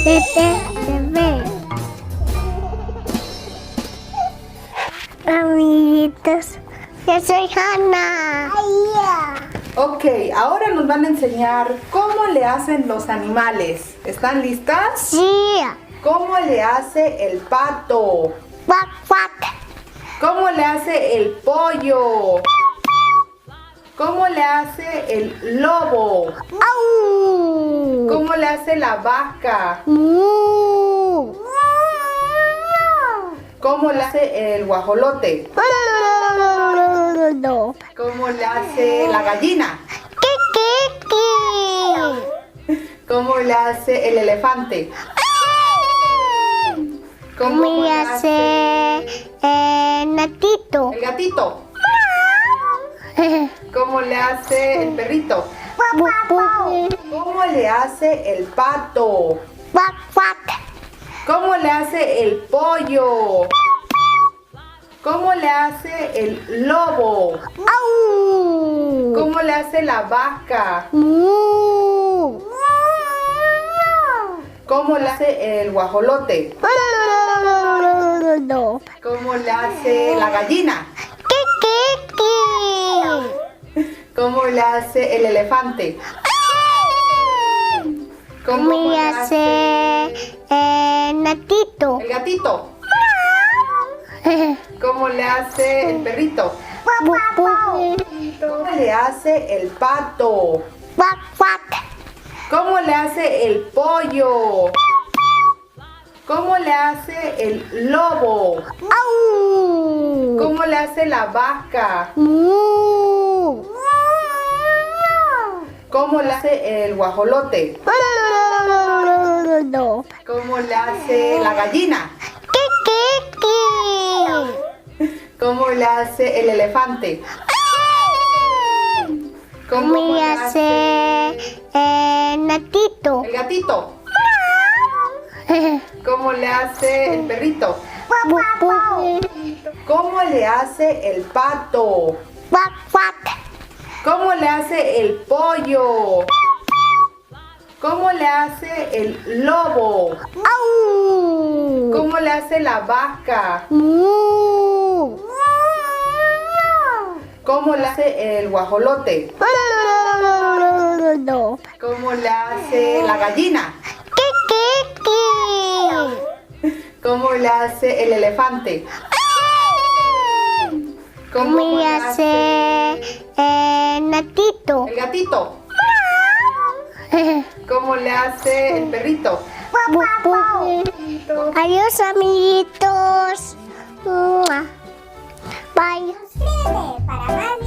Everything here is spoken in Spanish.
Bebé. Amiguitos, yo soy Hannah. Ok, ahora nos van a enseñar cómo le hacen los animales. ¿Están listas? Sí. ¿Cómo le hace el pato? Cuac, cuac. ¿Cómo le hace el pollo? ¿Cómo le hace el lobo? Au. ¿Cómo le hace la vaca? Mu. ¿Cómo le hace el guajolote? ¿Cómo le hace la gallina? ¿Cómo le hace el elefante? ¿Cómo le hace el gatito? el gatito? ¿Cómo le hace el perrito? ¿Cómo le hace el pato? Cuac, cuac. ¿Cómo le hace el pollo? ¿Cómo le hace el lobo? Au. ¿Cómo le hace la vaca? Mu. ¿Cómo le hace el guajolote? ¿Cómo le hace la gallina? ¿Cómo le hace el elefante? ¿Cómo le hace el gatito? el gatito? ¿Cómo le hace el perrito? ¿Cómo le hace el pato? Cuac, cuac. ¿Cómo le hace el pollo? ¿Cómo le hace el lobo? Au. ¿Cómo le hace la vaca? Mu. ¿Cómo le hace el guajolote? ¿Cómo le hace la gallina? ¿Cómo le hace el elefante? ¿Cómo le hace el gatito? el gatito? ¿Cómo le hace el perrito? ¿Cómo le hace el pato? Cuac, cuac. ¿Cómo le hace el pollo? ¿Cómo le hace el lobo? Au. ¿Cómo le hace la vaca? Mu. ¿Cómo le hace el guajolote? ¿Cómo le hace la gallina? ¿Cómo le hace el elefante? ¿Cómo le hace el gatito? el gatito? ¿Cómo le hace el perrito? Adiós, amiguitos. Bye. Suscríbete para más